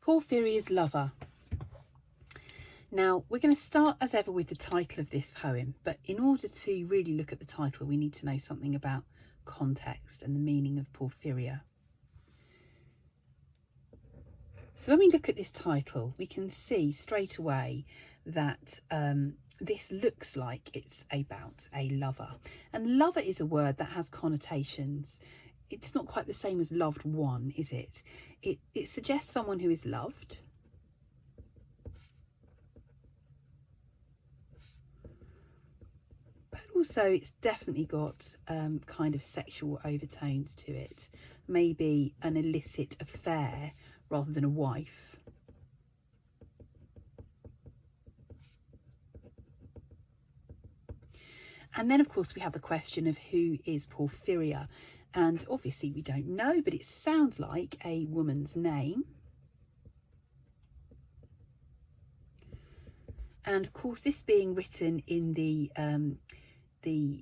Porphyria's lover. Now, we're going to start as ever with the title of this poem, but in order to really look at the title, we need to know something about context and the meaning of Porphyria. So when we look at this title, we can see straight away that this looks like it's about a lover. And lover is a word that has connotations. It's not quite the same as loved one, is it? It suggests someone who is loved. But also it's definitely got kind of sexual overtones to it. Maybe an illicit affair rather than a wife. And then, of course, we have the question of who is Porphyria. And obviously we don't know, but it sounds like a woman's name. And of course, this being written in the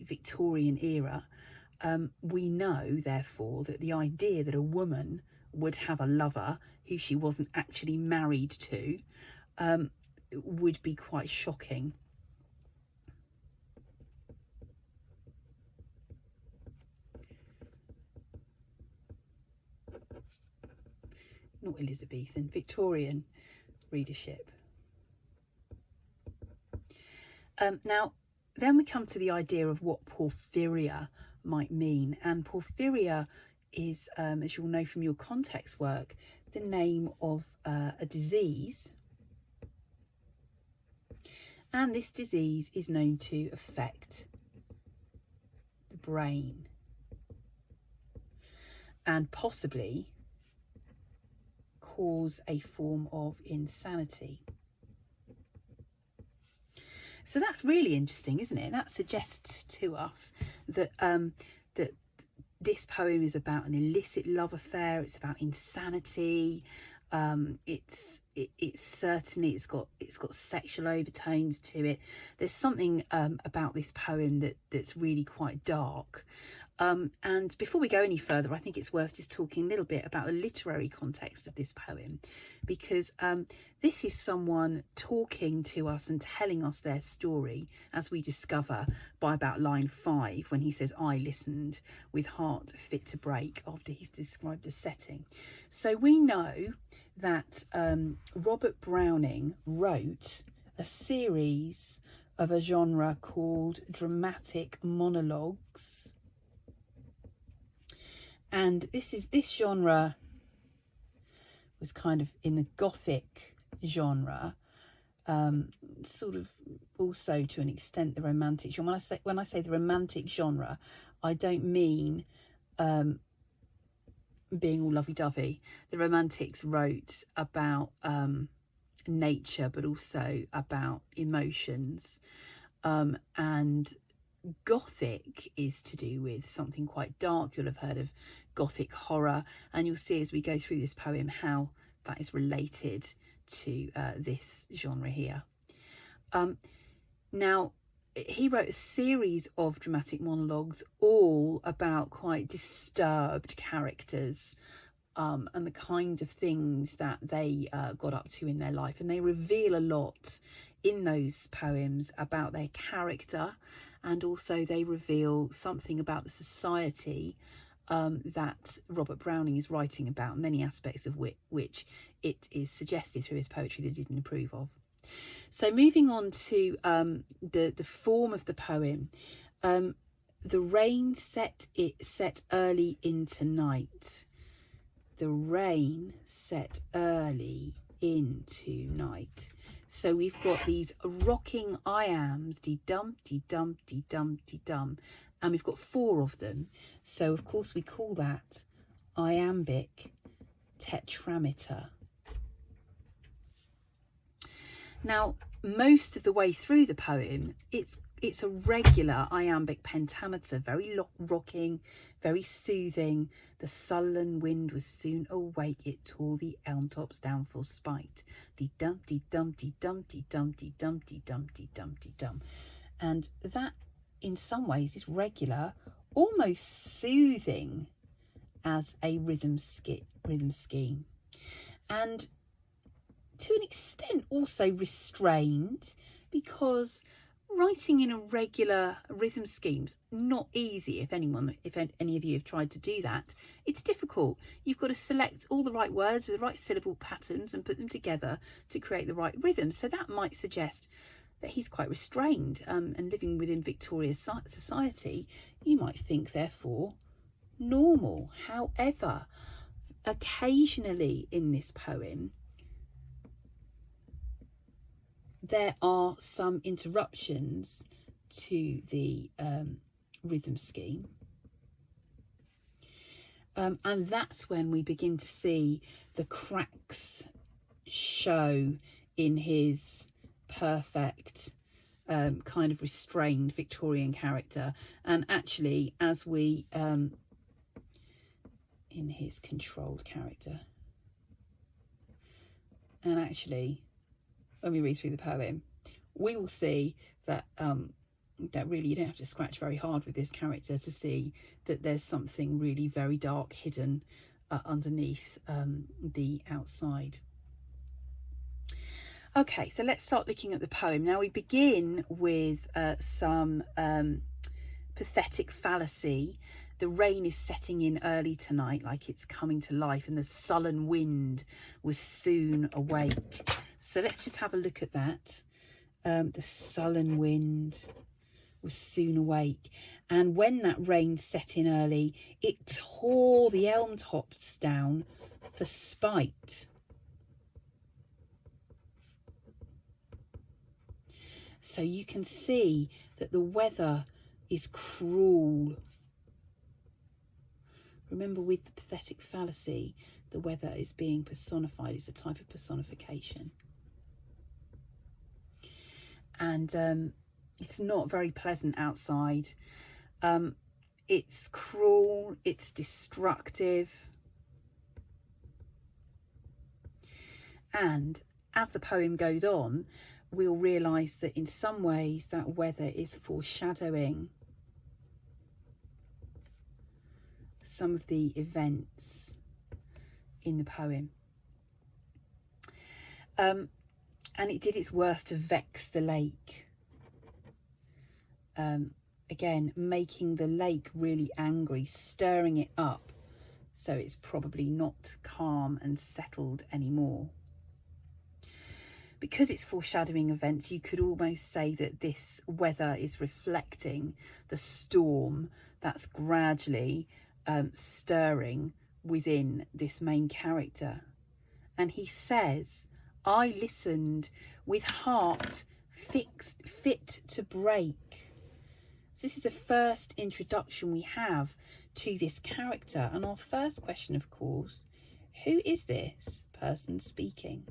Victorian era, we know, therefore, that the idea that a woman would have a lover who she wasn't actually married to would be quite shocking. Not Elizabethan, Victorian readership. Now, then we come to the idea of what Porphyria might mean. And Porphyria is, as you'll know from your context work, the name of a disease. And this disease is known to affect the brain and possibly cause a form of insanity. So that's really interesting, isn't it? That suggests to us that that this poem is about an illicit love affair. It's about insanity. It's certainly it's got sexual overtones to it. There's something about this poem that's really quite dark. And before we go any further, I think it's worth just talking a little bit about the literary context of this poem, because this is someone talking to us and telling us their story, as we discover by about line 5, when he says, "I listened with heart fit to break," after he's described the setting. So we know that Robert Browning wrote a series of a genre called dramatic monologues. And this genre was kind of in the Gothic genre, sort of also to an extent the Romantic genre. When I say the Romantic genre, I don't mean being all lovey-dovey. The Romantics wrote about nature, but also about emotions, and Gothic is to do with something quite dark. You'll have heard of Gothic horror, and you'll see as we go through this poem how that is related to this genre here. Now, he wrote a series of dramatic monologues, all about quite disturbed characters and the kinds of things that they got up to in their life. And they reveal a lot in those poems about their character, and also they reveal something about the society that Robert Browning is writing about, many aspects of which it is suggested through his poetry that he didn't approve of. So moving on to the form of the poem, the rain set early into night. The rain set early into night. So we've got these rocking iambs, de-dum, de-dum, de-dum, de-dum, and we've got 4 of them. So of course we call that iambic tetrameter. Now, most of the way through the poem, it's a regular iambic pentameter, very rocking, very soothing. The sullen wind was soon awake, it tore the elm tops down for spite. Dee-dum, dee-dum, dee-dum, dee-dum, dee-dum, dee-dum, dee-dum, dee-dum. And that, in some ways, is regular, almost soothing as a rhythm scheme. And to an extent also restrained, because writing in a regular rhythm scheme's not easy. If any of you have tried to do that, it's difficult. You've got to select all the right words with the right syllable patterns and put them together to create the right rhythm. So that might suggest that he's quite restrained, and living within Victoria's society, you might think therefore normal. However, occasionally in this poem there are some interruptions to the rhythm scheme, and that's when we begin to see the cracks show in his perfect kind of restrained Victorian character. And actually, as we in his controlled character, and actually when we read through the poem, we will see that that really you don't have to scratch very hard with this character to see that there's something really very dark hidden underneath the outside. Okay, so let's start looking at the poem. Now we begin with some pathetic fallacy. The rain is setting in early tonight, like it's coming to life, and the sullen wind was soon awake. So let's just have a look at that. The sullen wind was soon awake, and when that rain set in early, it tore the elm tops down for spite. So you can see that the weather is cruel. Remember, with the pathetic fallacy, the weather is being personified. It's a type of personification. And it's not very pleasant outside. It's cruel, it's destructive. And as the poem goes on, we'll realise that in some ways that weather is foreshadowing some of the events in the poem. And it did its worst to vex the lake. Again, making the lake really angry, stirring it up, so it's probably not calm and settled anymore. Because it's foreshadowing events, you could almost say that this weather is reflecting the storm that's gradually stirring within this main character. And he says, I listened with heart fit to break. So this is the first introduction we have to this character. And our first question, of course, who is this person speaking?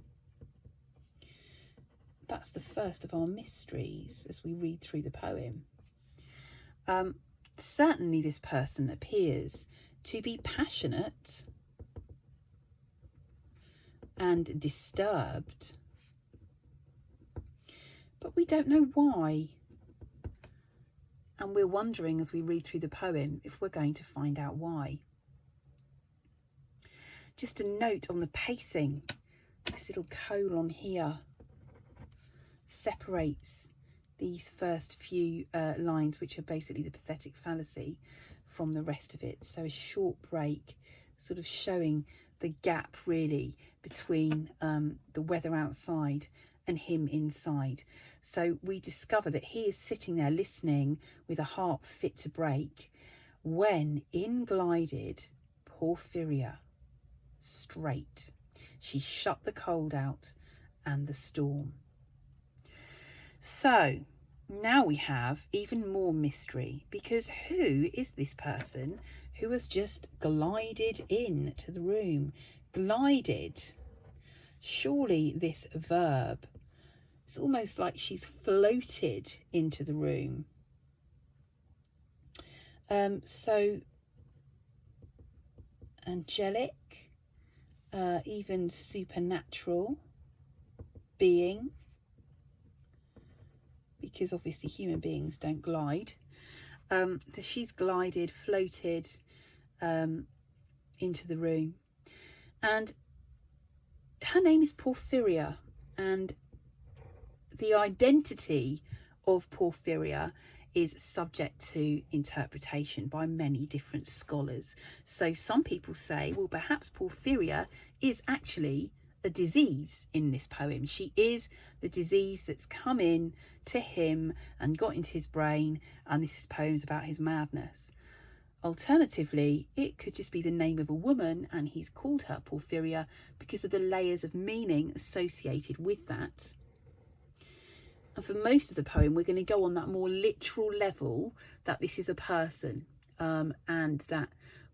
That's the first of our mysteries as we read through the poem. Certainly this person appears to be passionate and disturbed, but we don't know why. And we're wondering as we read through the poem if we're going to find out why. Just a note on the pacing, this little colon here separates these first few lines, which are basically the pathetic fallacy, from the rest of it. So a short break, sort of showing the gap really between the weather outside and him inside. So we discover that he is sitting there listening with a heart fit to break when in glided Porphyria straight. She shut the cold out and the storm. So now we have even more mystery, because who is this person who has just glided into the room? Glided. Surely this verb, it's almost like she's floated into the room. So angelic, even supernatural being, because obviously human beings don't glide. So she's glided, floated, into the room. And her name is Porphyria, and the identity of Porphyria is subject to interpretation by many different scholars. So some people say, well, perhaps Porphyria is actually a disease in this poem. She is the disease that's come in to him and got into his brain, and this poem's about his madness. Alternatively, it could just be the name of a woman and he's called her Porphyria because of the layers of meaning associated with that. And for most of the poem, we're going to go on that more literal level that this is a person, and that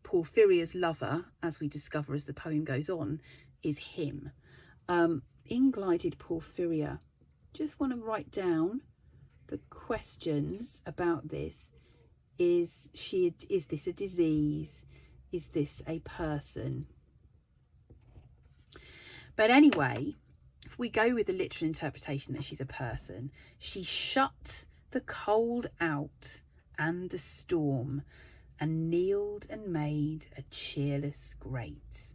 Porphyria's lover, as we discover as the poem goes on, is him. In glided Porphyria, just want to write down the questions about this. Is this a disease? Is this a person? But anyway, if we go with the literal interpretation that she's a person, she shut the cold out and the storm, and kneeled and made a cheerless grate.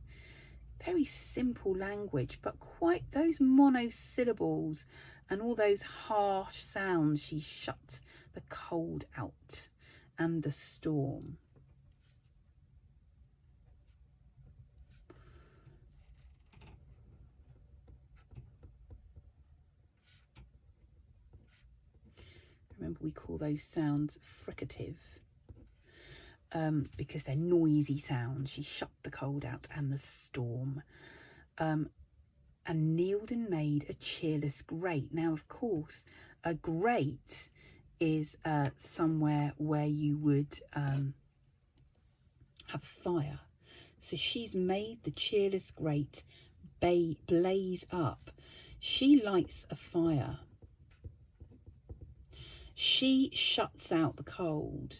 Very simple language, but quite those monosyllables and all those harsh sounds. She shut the cold out and the storm. Remember, we call those sounds fricative because they're noisy sounds. She shut the cold out and the storm, and kneeled and made a cheerless grate. Now, of course, a grate is somewhere where you would have fire. So she's made the cheerless grate blaze up. She lights a fire. She shuts out the cold.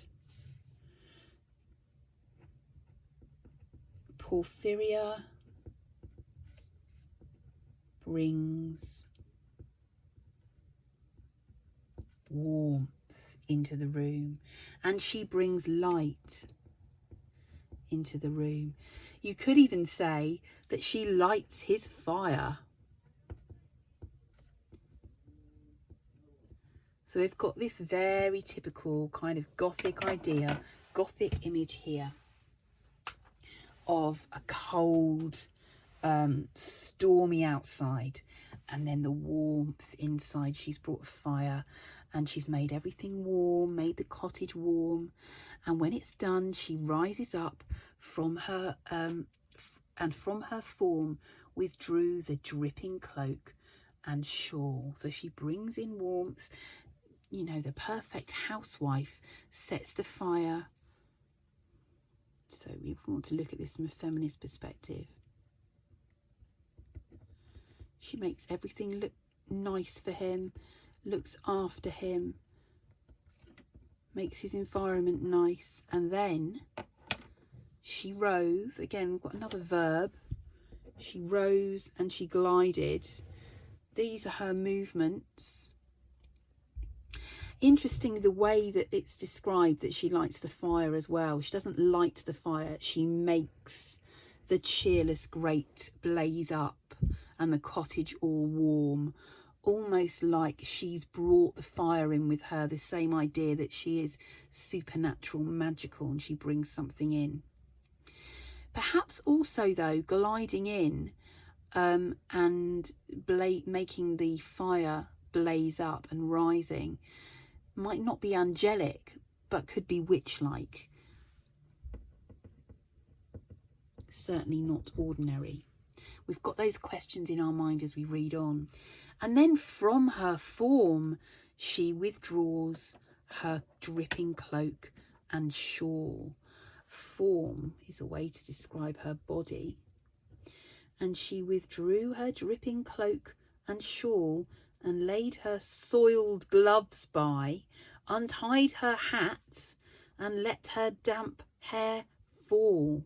Porphyria brings warmth into the room, and she brings light into the room. You could even say that she lights his fire. So we've got this very typical kind of Gothic idea, Gothic image here of a cold, stormy outside, and then the warmth inside. She's brought a fire and she's made everything warm, made the cottage warm. And when it's done, she rises up from her, and from her form withdrew the dripping cloak and shawl. So she brings in warmth. You know, the perfect housewife sets the fire. So we want to look at this from a feminist perspective. She makes everything look nice for him, looks after him, makes his environment nice. And then she rose. Again, we've got another verb. She rose and she glided. These are her movements. Interesting the way that it's described that she lights the fire as well. She doesn't light the fire, she makes the cheerless grate blaze up and the cottage all warm, almost like she's brought the fire in with her, the same idea that she is supernatural, magical, and she brings something in. Perhaps also, though, gliding in and making the fire blaze up and rising might not be angelic, but could be witch-like. Certainly not ordinary. We've got those questions in our mind as we read on. And then from her form, she withdraws her dripping cloak and shawl. Form is a way to describe her body. And she withdrew her dripping cloak and shawl, and laid her soiled gloves by, untied her hat, and let her damp hair fall.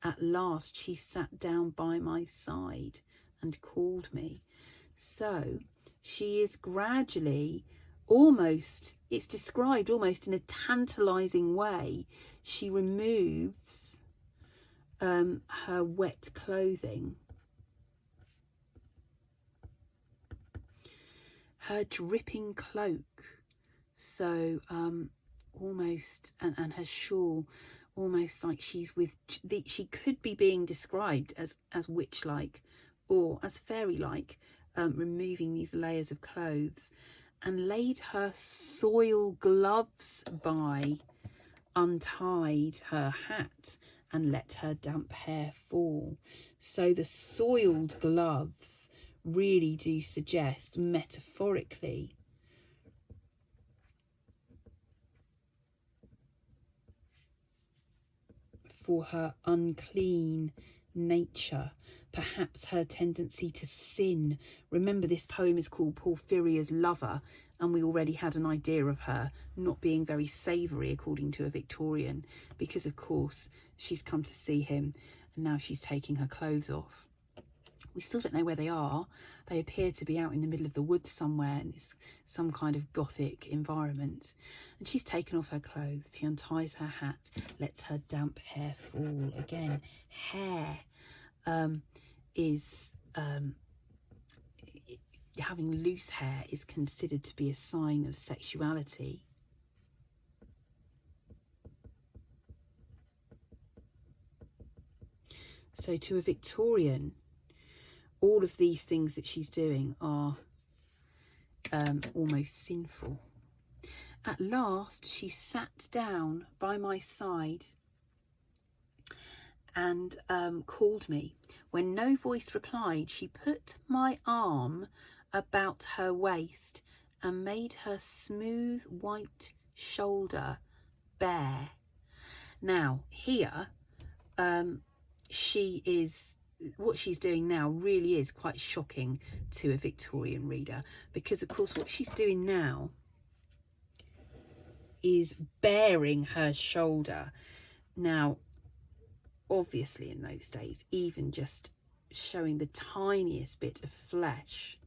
At last she sat down by my side and called me. So she is gradually, almost, it's described almost in a tantalising way, she removes her wet clothing. her dripping cloak, so almost, and her shawl, almost like she's with she could be being described as witch-like or as fairy-like, removing these layers of clothes, and laid her soiled gloves by, untied her hat, and let her damp hair fall. So the soiled gloves really do suggest, metaphorically, for her unclean nature, perhaps her tendency to sin. Remember, this poem is called Porphyria's Lover, and we already had an idea of her not being very savoury, according to a Victorian, because of course she's come to see him and now she's taking her clothes off. We still don't know where they are. They appear to be out in the middle of the woods somewhere in this, some kind of gothic environment. And she's taken off her clothes. She unties her hat, lets her damp hair fall. Again, hair is... having loose hair is considered to be a sign of sexuality. So to a Victorian, all of these things that she's doing are almost sinful. At last, she sat down by my side and called me. When no voice replied, she put my arm about her waist and made her smooth white shoulder bare. Now, here, she is... what she's doing now really is quite shocking to a Victorian reader, because of course what she's doing now is baring her shoulder. Now, obviously in those days, even just showing the tiniest bit of flesh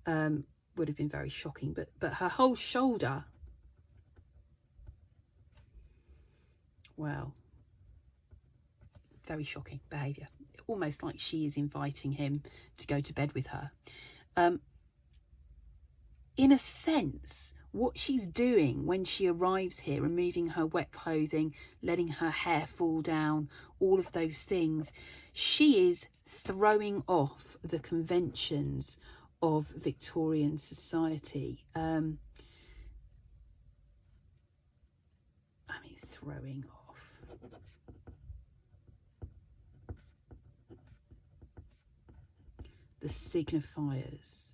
would have been very shocking, but her whole shoulder, well, very shocking behaviour. Almost like she is inviting him to go to bed with her. In a sense, what she's doing when she arrives here, removing her wet clothing, letting her hair fall down, all of those things, she is throwing off the conventions of Victorian society. Throwing off. The signifiers.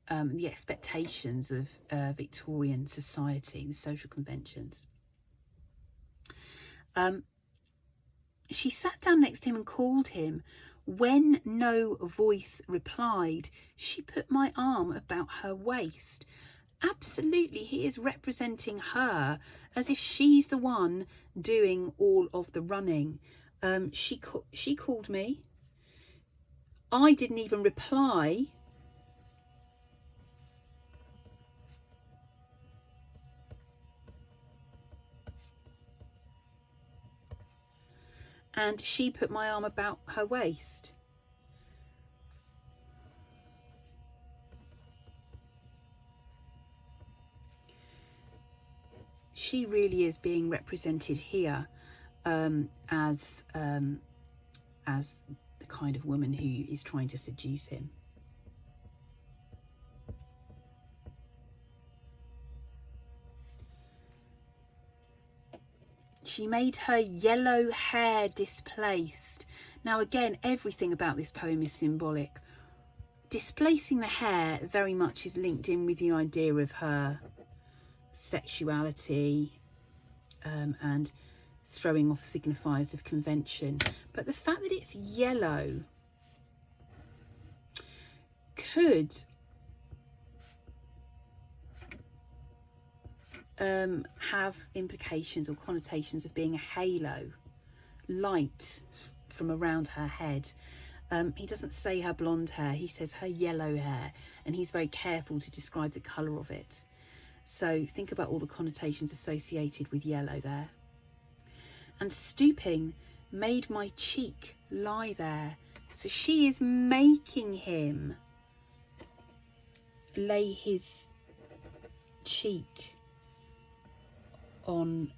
The expectations of Victorian society, the social conventions. She sat down next to him and called him. When no voice replied, she put my arm about her waist. Absolutely, he is representing her as if she's the one doing all of the running. She called me. I didn't even reply. And she put my arm about her waist. She really is being represented here as the kind of woman who is trying to seduce him. She made her yellow hair displaced. Now again, everything about this poem is symbolic. Displacing the hair very much is linked in with the idea of her sexuality and throwing off signifiers of convention. But the fact that it's yellow could have implications or connotations of being a halo, light from around her head. He doesn't say her blonde hair, he says her yellow hair, and he's very careful to describe the colour of it. So think about all the connotations associated with yellow there. and stooping made my cheek lie there. So she is making him lay his cheek on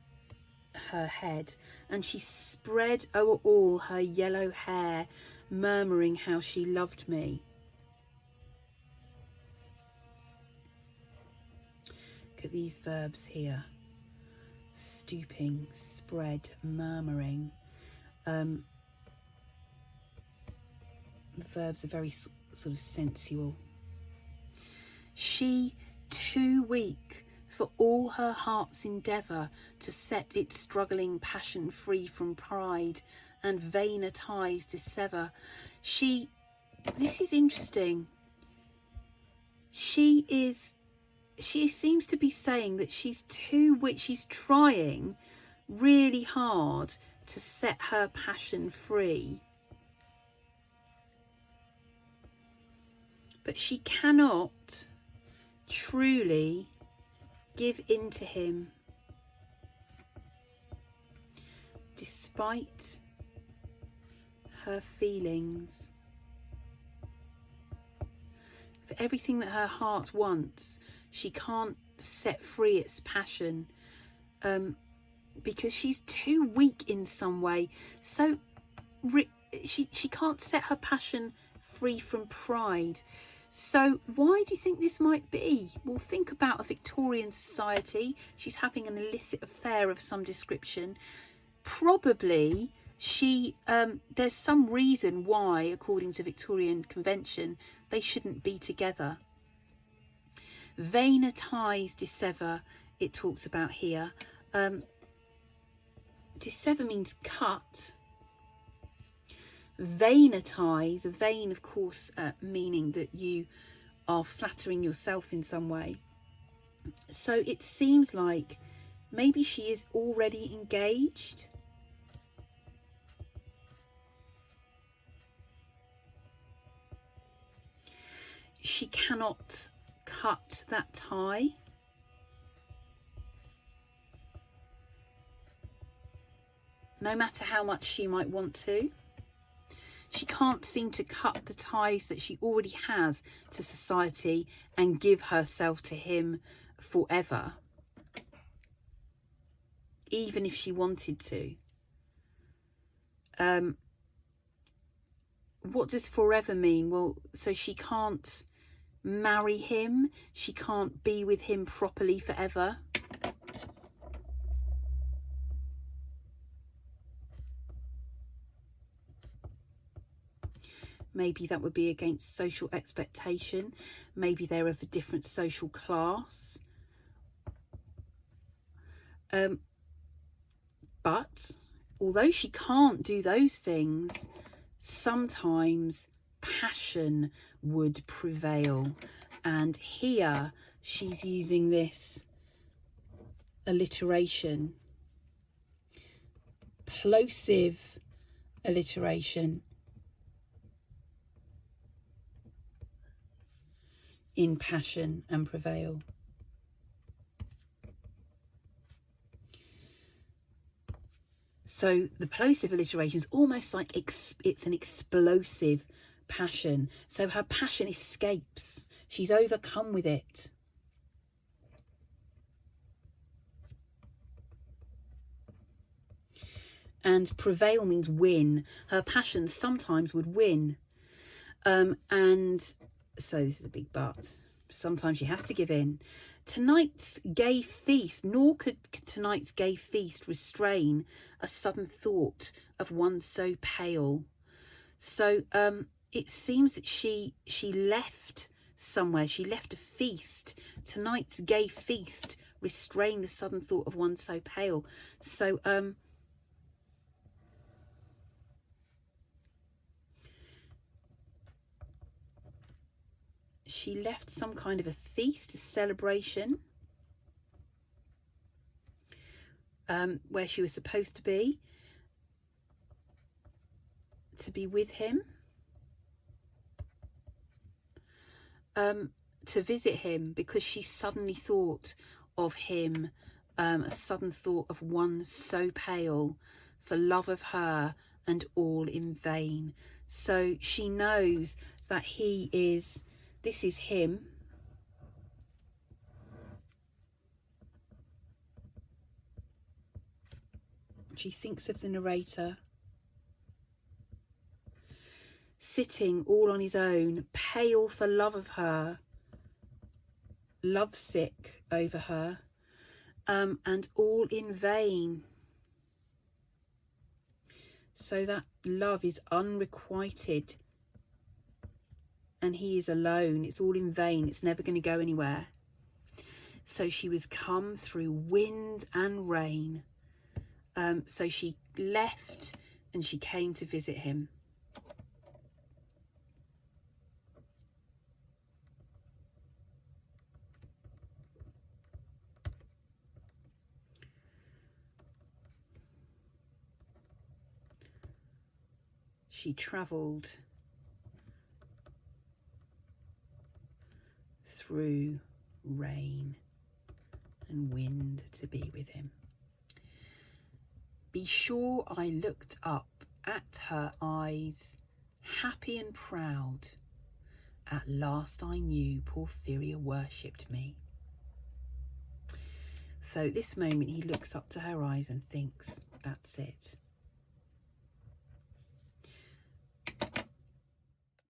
her head, and she spread o'er all her yellow hair, murmuring how she loved me. Look at these verbs here: stooping, spread, murmuring. The verbs are very sort of sensual. She, too weak for all her heart's endeavour to set its struggling passion free from pride, and vainer ties dissever. She, this is interesting. She seems to be saying that she's too weak. She's trying really hard to set her passion free, but she cannot truly give in to him, despite her feelings. For everything that her heart wants, she can't set free its passion, because she's too weak in some way. So she can't set her passion free from pride. So why do you think this might be? Well, think about a Victorian society. She's having an illicit affair of some description. Probably there's some reason why, according to Victorian convention, they shouldn't be together. Vainer ties dissever, it talks about here. Dissever means cut. Vainer ties, a vain, of course, meaning that you are flattering yourself in some way. So it seems like maybe she is already engaged. She cannot cut that tie. No matter how much she might want to. She can't seem to cut the ties that she already has to society and give herself to him forever, even if she wanted to. What does forever mean? Well, so she can't marry him, she can't be with him properly forever. Maybe that would be against social expectation. Maybe they're of a different social class. But although she can't do those things, sometimes passion would prevail. And here she's using this alliteration, plosive alliteration, in passion and prevail. So the plosive alliteration is almost like it's an explosive passion. So her passion escapes. She's overcome with it. And prevail means win. Her passion sometimes would win. And so this is a big but. Sometimes she has to give in. Tonight's gay feast, nor could tonight's gay feast restrain a sudden thought of one so pale. So it seems that she left somewhere. She left a feast. Tonight's gay feast restrained the sudden thought of one so pale. So she left some kind of a feast, a celebration, where she was supposed to be with him, to visit him, because she suddenly thought of him, a sudden thought of one so pale. for love of her, and all in vain. So she knows that this is him. She thinks of the narrator sitting all on his own, pale for love of her, lovesick over her, and all in vain. So that love is unrequited and he is alone. It's all in vain. It's never going to go anywhere. So she was come through wind and rain. So she left and she came to visit him. She travelled through rain and wind to be with him. Be sure I looked up at her eyes, happy and proud. At last I knew Porphyria worshipped me. So this moment he looks up to her eyes and thinks, that's it.